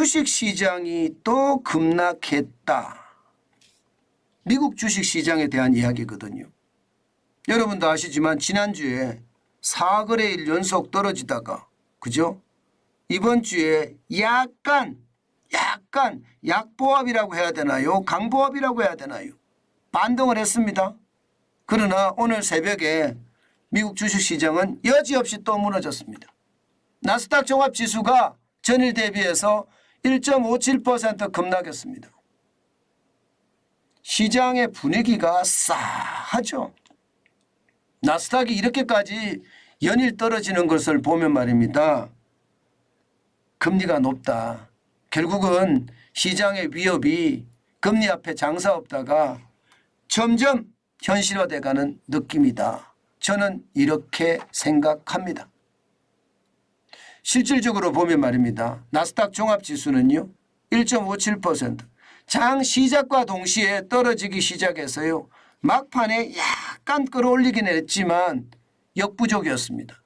주식시장이 또 급락했다. 미국 주식시장에 대한 이야기거든요. 여러분도 아시지만 지난주에 4거래일 연속 떨어지다가 그죠? 이번 주에 약간 약보합이라고 해야 되나요? 강보합이라고 해야 되나요? 반등을 했습니다. 그러나 오늘 새벽에 미국 주식시장은 여지없이 또 무너졌습니다. 나스닥 종합지수가 전일 대비해서 1.57% 급락했습니다. 시장의 분위기가 싸하죠. 나스닥이 이렇게까지 연일 떨어지는 것을 보면 말입니다. 금리가 높다. 결국은 시장의 위협이 금리 앞에 장사 없다가 점점 현실화돼가는 느낌이다. 저는 이렇게 생각합니다. 실질적으로 보면 말입니다. 나스닥 종합지수는요. 1.57% 장 시작과 동시에 떨어지기 시작해서요. 막판에 약간 끌어올리긴 했지만 역부족이었습니다.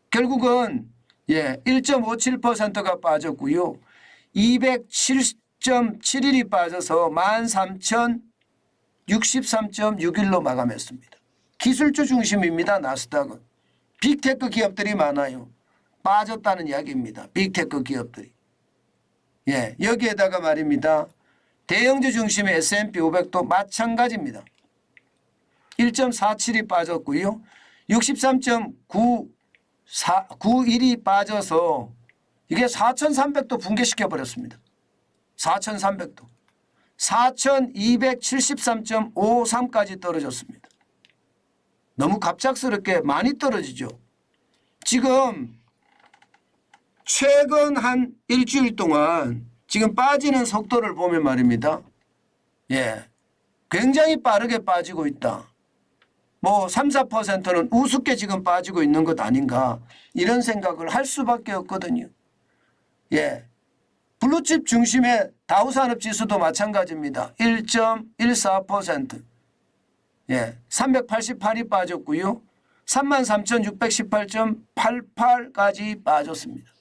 결국은 1.57%가 빠졌고요. 207.71이 빠져서 13,063.61로 마감했습니다. 기술주 중심입니다. 나스닥은. 빅테크 기업들이 많아요. 빠졌다는 이야기입니다. 빅테크 기업들이. 여기에다가 말입니다. 대형주 중심의 S&P 500도 마찬가지입니다. 1.47이 빠졌고요. 63.91이 빠져서 이게 4,300도 붕괴시켜 버렸습니다. 4,300도. 4,273.53까지 떨어졌습니다. 너무 갑작스럽게 많이 떨어지죠. 지금 최근 한 일주일 동안 지금 빠지는 속도를 보면 말입니다. 굉장히 빠르게 빠지고 있다. 뭐 3, 4%는 우습게 지금 빠지고 있는 것 아닌가 이런 생각을 할 수밖에 없거든요. 블루칩 중심의 다우산업지수도 마찬가지입니다. 1.14%. 388이 빠졌고요. 33,618.88까지 빠졌습니다.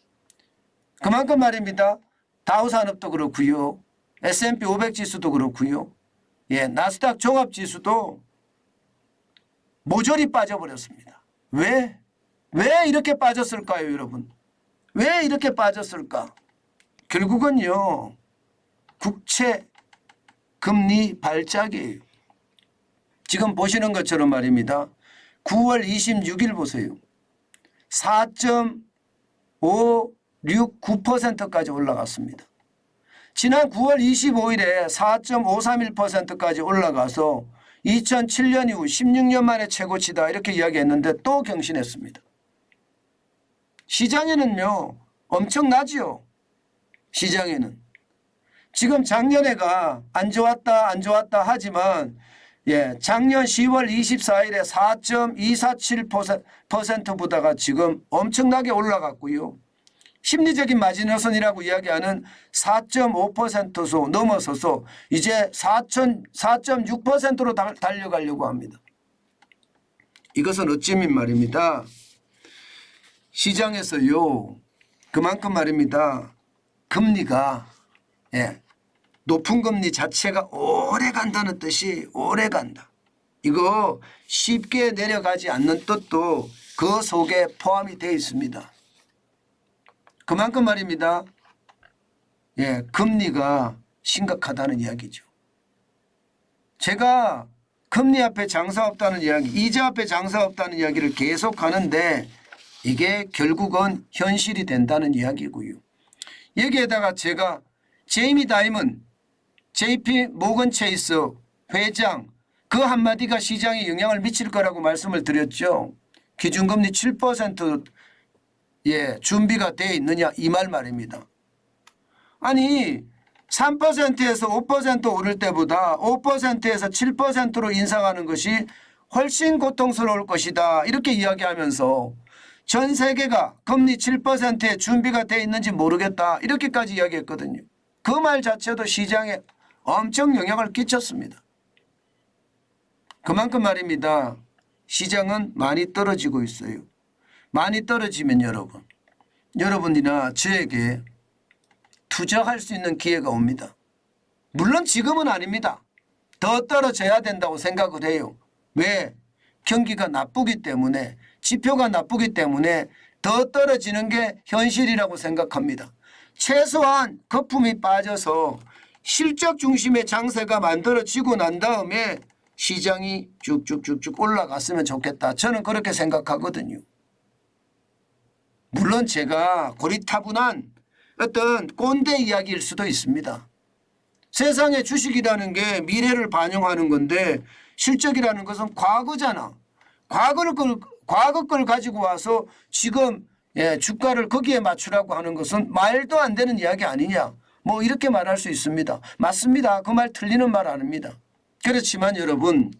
그만큼 말입니다. 다우산업도 그렇고요. S&P 500 지수도 그렇고요. 나스닥 종합지수도 모조리 빠져버렸습니다. 왜 이렇게 빠졌을까요, 여러분? 왜 이렇게 빠졌을까? 결국은요. 국채 금리 발작이에요. 지금 보시는 것처럼 말입니다. 9월 26일 보세요. 4.569%까지 올라갔습니다. 지난 9월 25일에 4.531%까지 올라가서 2007년 이후 16년 만에 최고치다 이렇게 이야기했는데 또 경신했습니다. 시장에는요. 엄청나지요. 시장에는. 지금 작년에가 안 좋았다 하지만 작년 10월 24일에 4.247%보다가 지금 엄청나게 올라갔고요. 심리적인 마지노선이라고 이야기하는 4.5%소 넘어서서 이제 4.6%로 달려가려고 합니다. 이것은 어찌면 말입니다. 시장에서요. 그만큼 말입니다. 금리가 높은 금리 자체가 오래 간다는 뜻이 오래 간다. 이거 쉽게 내려가지 않는 뜻도 그 속에 포함이 되어 있습니다. 그만큼 말입니다. 금리가 심각하다는 이야기죠. 제가 금리 앞에 장사 없다는 이야기, 이자 앞에 장사 없다는 이야기를 계속 하는데 이게 결국은 현실이 된다는 이야기고요. 여기에다가 제가 제이미 다이먼 JP 모건 체이스 회장 그 한마디가 시장에 영향을 미칠 거라고 말씀을 드렸죠. 기준금리 7% 준비가 되어 있느냐 이 말입니다. 아니 3%에서 5% 오를 때보다 5%에서 7%로 인상하는 것이 훨씬 고통스러울 것이다 이렇게 이야기하면서 전 세계가 금리 7%에 준비가 되어 있는지 모르겠다 이렇게까지 이야기했거든요. 그 말 자체도 시장에 엄청 영향을 끼쳤습니다. 그만큼 말입니다. 시장은 많이 떨어지고 있어요. 많이 떨어지면 여러분이나 저에게 투자할 수 있는 기회가 옵니다. 물론 지금은 아닙니다. 더 떨어져야 된다고 생각을 해요. 왜? 경기가 나쁘기 때문에, 지표가 나쁘기 때문에 더 떨어지는 게 현실이라고 생각합니다. 최소한 거품이 빠져서 실적 중심의 장세가 만들어지고 난 다음에 시장이 쭉쭉쭉쭉 올라갔으면 좋겠다. 저는 그렇게 생각하거든요. 물론 제가 고리타분한 어떤 꼰대 이야기일 수도 있습니다. 세상에 주식이라는 게 미래를 반영하는 건데 실적이라는 것은 과거잖아. 과거 걸 가지고 와서 지금 주가를 거기에 맞추라고 하는 것은 말도 안 되는 이야기 아니냐. 뭐 이렇게 말할 수 있습니다. 맞습니다. 그 말 틀리는 말 아닙니다. 그렇지만 여러분,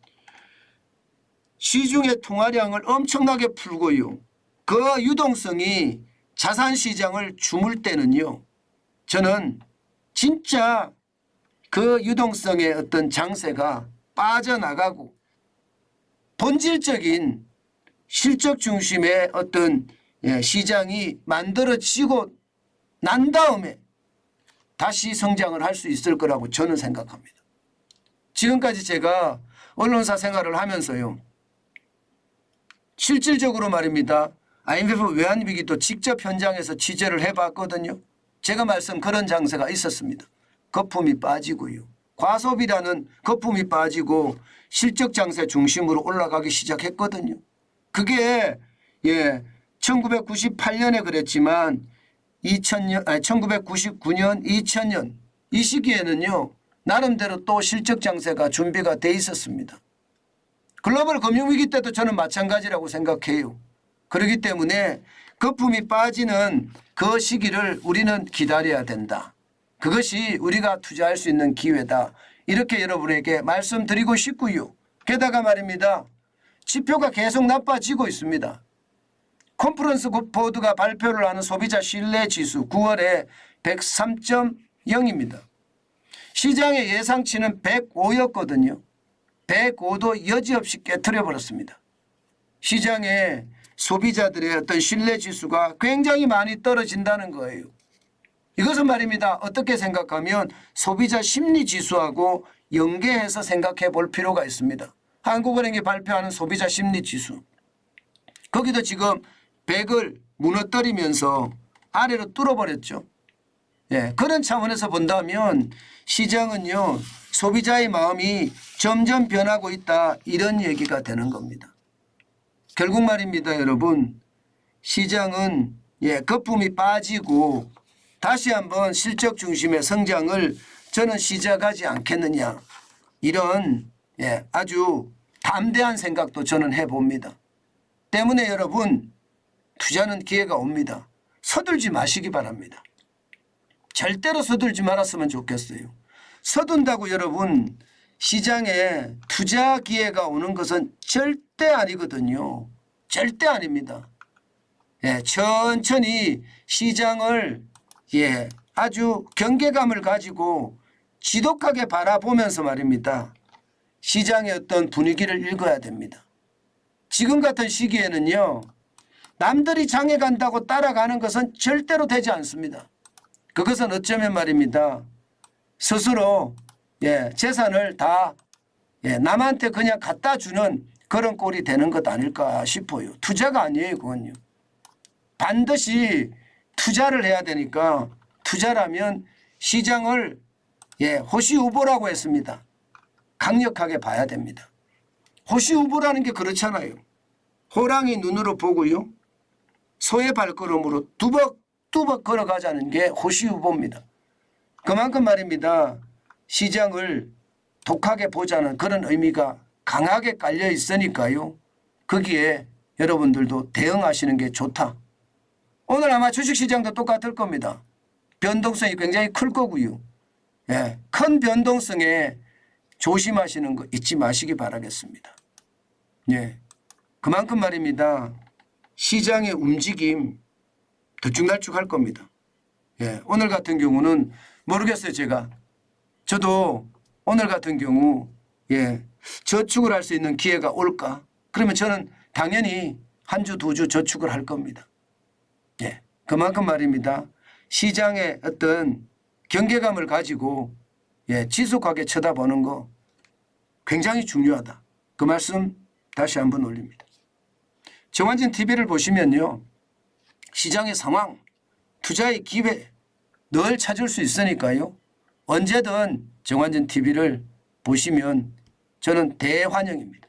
시중의 통화량을 엄청나게 풀고요. 그 유동성이 자산시장을 주물 때는요. 저는 진짜 그 유동성의 어떤 장세가 빠져나가고 본질적인 실적 중심의 어떤 시장이 만들어지고 난 다음에 다시 성장을 할 수 있을 거라고 저는 생각합니다. 지금까지 제가 언론사 생활을 하면서요. 실질적으로 말입니다. IMF 외환위기도 직접 현장에서 취재를 해봤거든요. 제가 말씀 그런 장세가 있었습니다. 거품이 빠지고요. 과소비라는 거품이 빠지고 실적 장세 중심으로 올라가기 시작했거든요. 그게 1998년에 그랬지만 1999년, 2000년 이 시기에는요. 나름대로 또 실적 장세가 준비가 돼 있었습니다. 글로벌 금융위기 때도 저는 마찬가지라고 생각해요. 그렇기 때문에 거품이 빠지는 그 시기를 우리는 기다려야 된다. 그것이 우리가 투자할 수 있는 기회다. 이렇게 여러분에게 말씀드리고 싶고요. 게다가 말입니다. 지표가 계속 나빠지고 있습니다. 컨퍼런스 보드가 발표를 하는 소비자 신뢰지수 9월에 103.0입니다. 시장의 예상치는 105였거든요. 105도 여지없이 깨트려 버렸습니다. 시장의 소비자들의 어떤 신뢰지수가 굉장히 많이 떨어진다는 거예요. 이것은 말입니다. 어떻게 생각하면 소비자 심리지수하고 연계해서 생각해 볼 필요가 있습니다. 한국은행이 발표하는 소비자 심리지수. 거기도 지금 100을 무너뜨리면서 아래로 뚫어버렸죠. 그런 차원에서 본다면 시장은요. 소비자의 마음이 점점 변하고 있다. 이런 얘기가 되는 겁니다. 결국 말입니다. 여러분. 시장은 거품이 빠지고 다시 한번 실적 중심의 성장을 저는 시작하지 않겠느냐. 이런 아주 담대한 생각도 저는 해봅니다. 때문에 여러분 투자는 기회가 옵니다. 서둘지 마시기 바랍니다. 절대로 서둘지 말았으면 좋겠어요. 서둔다고 여러분 시장에 투자 기회가 오는 것은 절대 아니거든요. 절대 아닙니다. 천천히 시장을 아주 경계감을 가지고 지독하게 바라보면서 말입니다. 시장의 어떤 분위기를 읽어야 됩니다. 지금 같은 시기에는요. 남들이 장에 간다고 따라가는 것은 절대로 되지 않습니다. 그것은 어쩌면 말입니다. 스스로 재산을 다 남한테 그냥 갖다 주는 그런 꼴이 되는 것 아닐까 싶어요. 투자가 아니에요. 그건요. 반드시 투자를 해야 되니까 투자라면 시장을 호시우보라고 했습니다. 강력하게 봐야 됩니다. 호시우보라는 게 그렇잖아요. 호랑이 눈으로 보고요. 소의 발걸음으로 뚜벅뚜벅 걸어가자는 게 호시우보입니다. 그만큼 말입니다. 시장을 독하게 보자는 그런 의미가 강하게 깔려 있으니까요. 거기에 여러분들도 대응하시는 게 좋다. 오늘 아마 주식시장도 똑같을 겁니다. 변동성이 굉장히 클 거고요. 큰 변동성에 조심하시는 거 잊지 마시기 바라겠습니다. 그만큼 말입니다. 시장의 움직임 들쭉날쭉할 겁니다. 오늘 같은 경우는 모르겠어요. 저도 오늘 같은 경우 저축을 할 수 있는 기회가 올까? 그러면 저는 당연히 한 주, 두 주 저축을 할 겁니다. 그만큼 말입니다. 시장의 어떤 경계감을 가지고 지속하게 쳐다보는 거 굉장히 중요하다. 그 말씀 다시 한번 올립니다. 정환진 TV를 보시면요. 시장의 상황, 투자의 기회 늘 찾을 수 있으니까요. 언제든 정환진 TV를 보시면 저는 대환영입니다.